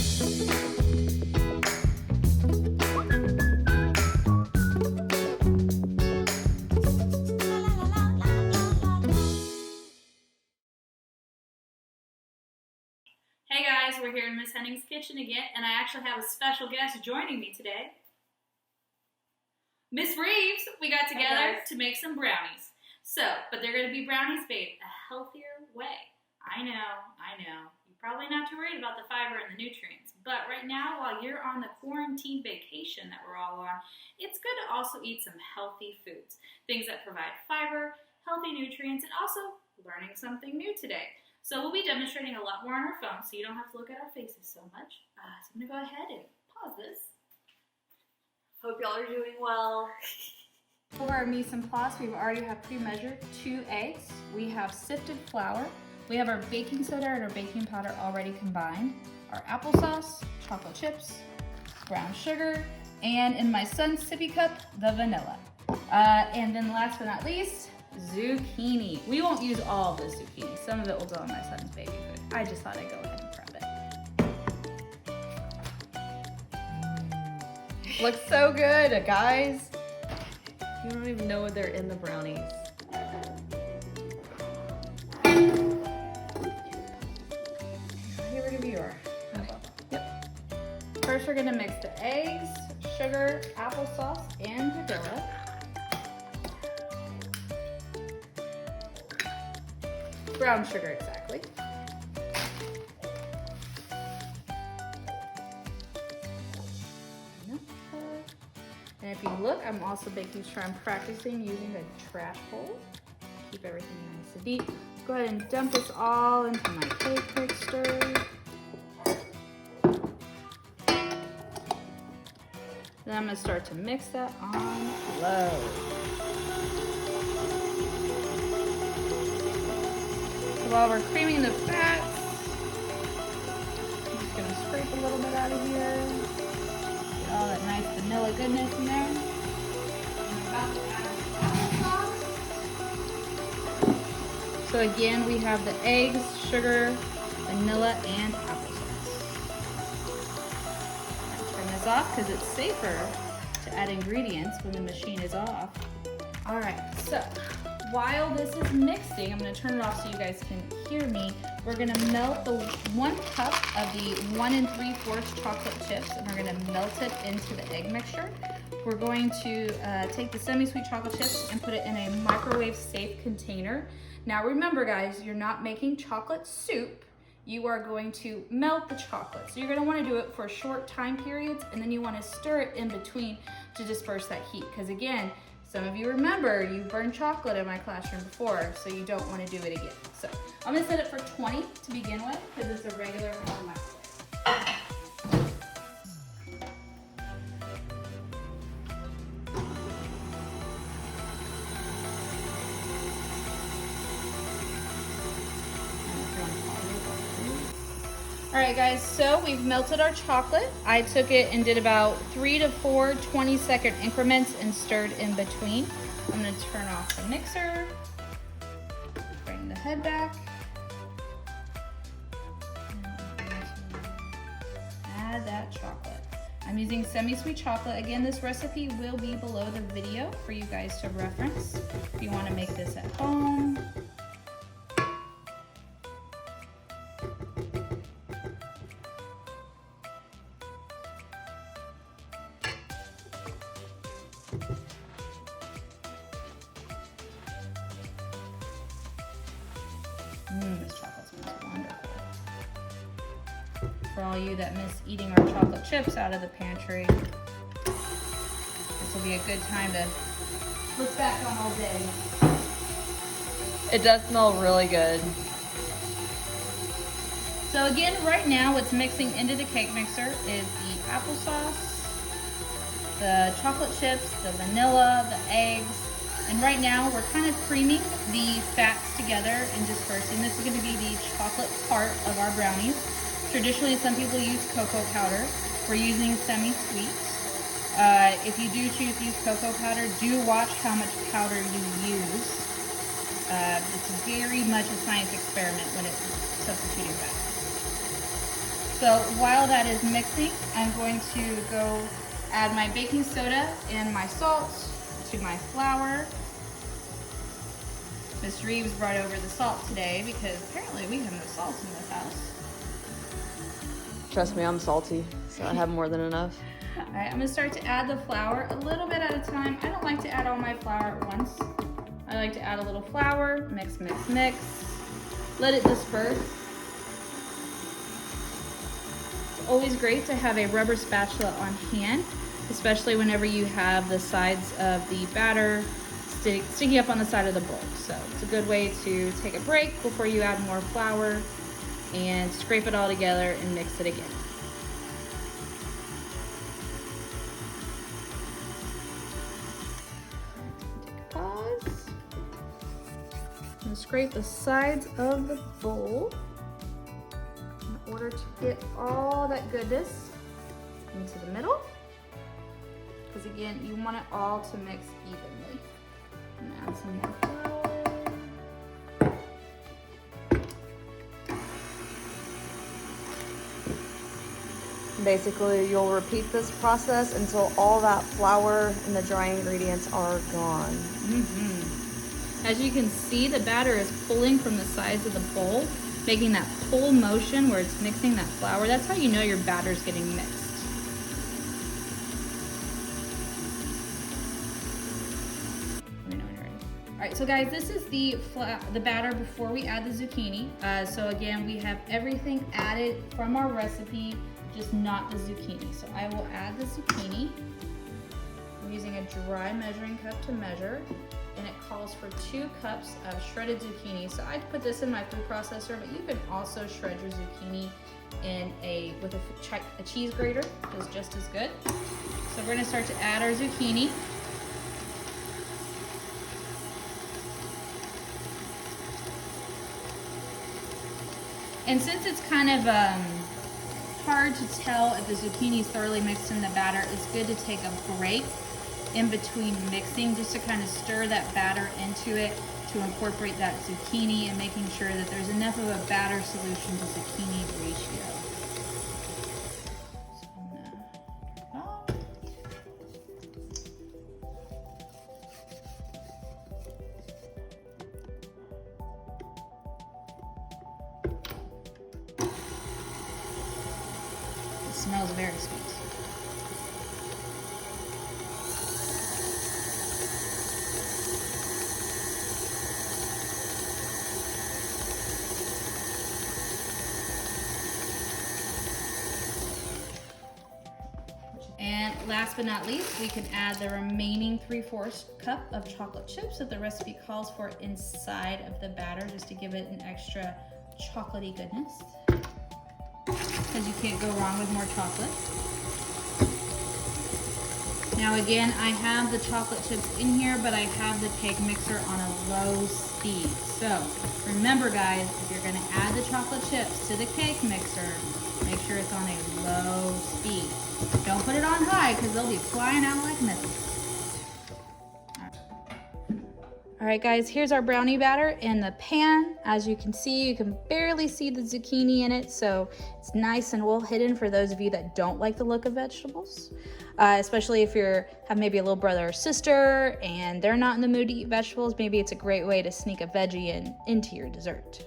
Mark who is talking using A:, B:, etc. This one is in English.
A: Hey guys, we're here in Miss Henning's kitchen again, and I actually have a special guest joining me today. Miss Reeves, we got together to make some brownies. But they're going to be brownies made a healthier way. I know. You're probably not too worried about the fiber and the nutrients, but right now, while you're on the quarantine vacation that we're all on, it's good to also eat some healthy foods. Things that provide fiber, healthy nutrients, and also learning something new today. So we'll be demonstrating a lot more on our phone, so you don't have to look at our faces so much. So I'm going to go ahead and pause this.
B: Hope y'all are doing well.
A: For our mise en place, we already have pre-measured 2 eggs. We have sifted flour. We have our baking soda and our baking powder already combined. Our applesauce, chocolate chips, brown sugar, and in my son's sippy cup, the vanilla. And then last but not least, zucchini. We won't use all of the zucchini. Some of it will go on my son's baby food. I just thought I'd go ahead and prep it.
B: Looks so good, guys. You don't even know they're in the brownies.
A: Here, we're gonna be yours.
B: Yep.
A: First, we're gonna mix the eggs, sugar, applesauce, and vanilla. Brown sugar, exactly. And if you look, I'm also making sure I'm practicing using the trash bowl. Keep everything nice and neat. Go ahead and dump this all into my cake mixture. Then I'm gonna start to mix that on low. While we're creaming the fats, I'm just gonna scrape a little bit out of here. Get all that nice vanilla goodness in there. So again, we have the eggs, sugar, vanilla, and applesauce. Turn this off because it's safer to add ingredients when the machine is off. All right, so while this is mixing, I'm going to turn it off so you guys can hear me. We're going to melt the 1 cup of the 1 3/4 chocolate chips, and we're going to melt it into the egg mixture. We're going to take the semi-sweet chocolate chips and put it in a microwave safe container. Now remember guys, you're not making chocolate soup. You are going to melt the chocolate. So you're going to want to do it for short time periods, and then you want to stir it in between to disperse that heat. Because again, some of you remember you burned chocolate in my classroom before, so you don't want to do it again. So I'm going to set it for 20 to begin with because it's a regular microwave. All right guys, so we've melted our chocolate. I took it and did about 3 to 4 20-second increments and stirred in between. I'm gonna turn off the mixer, bring the head back, and add that chocolate. I'm using semi-sweet chocolate. Again, this recipe will be below the video for you guys to reference if you wanna make this at home. This chocolate smells wonderful. For all you that miss eating our chocolate chips out of the pantry, this will be a good time to look back on all day.
B: It does smell really good.
A: So again, right now what's mixing into the cake mixer is the applesauce, the chocolate chips, the vanilla, the eggs, and right now we're kind of creaming the fats together and dispersing. This is going to be the chocolate part of our brownies. Traditionally, some people use cocoa powder. We're using semi-sweet. If you do choose to use cocoa powder, do watch how much powder you use. It's very much a science experiment when it's substituting fat. So while that is mixing, I'm going to go add my baking soda and my salt to my flour. Miss Reeves brought over the salt today because apparently we have no salt in this house.
B: Trust me, I'm salty, so I have more than enough.
A: All right, I'm gonna start to add the flour a little bit at a time. I don't like to add all my flour at once. I like to add a little flour, mix, mix, mix. Let it disperse. It's always great to have a rubber spatula on hand, especially whenever you have the sides of the batter sticking up on the side of the bowl. So it's a good way to take a break before you add more flour and scrape it all together and mix it again. Take a pause. I'm gonna scrape the sides of the bowl in order to get all that goodness into the middle. Because again, you want it all to mix evenly. I'm gonna add some more flour.
B: Basically, you'll repeat this process until all that flour and the dry ingredients are gone.
A: As you can see, the batter is pulling from the sides of the bowl, making that pull motion where it's mixing that flour. That's how you know your batter's getting mixed. Let me know when you're ready. All right, so guys, this is the batter before we add the zucchini. So again, we have everything added from our recipe, just not the zucchini. So I will add the zucchini. I'm using a dry measuring cup to measure, and it calls for 2 cups of shredded zucchini. So I put this in my food processor, but you can also shred your zucchini with a cheese grater, is just as good. So we're gonna start to add our zucchini. And since it's kind of hard to tell if the zucchini is thoroughly mixed in the batter, it's good to take a break in between mixing just to kind of stir that batter into it to incorporate that zucchini and making sure that there's enough of a batter solution to zucchini ratio. So I'm gonna turn it off. It smells very sweet. And last but not least, we can add the remaining 3/4 cup of chocolate chips that the recipe calls for inside of the batter, just to give it an extra chocolatey goodness. Because you can't go wrong with more chocolate. Now again, I have the chocolate chips in here, but I have the cake mixer on a low speed. So remember guys, if you're gonna add the chocolate chips to the cake mixer, make sure it's on a low speed. Don't put it on high because they'll be flying out like missiles. All right guys, here's our brownie batter in the pan. As you can see, you can barely see the zucchini in it, so it's nice and well hidden for those of you that don't like the look of vegetables. Especially if you have maybe a little brother or sister and they're not in the mood to eat vegetables, maybe it's a great way to sneak a veggie into your dessert.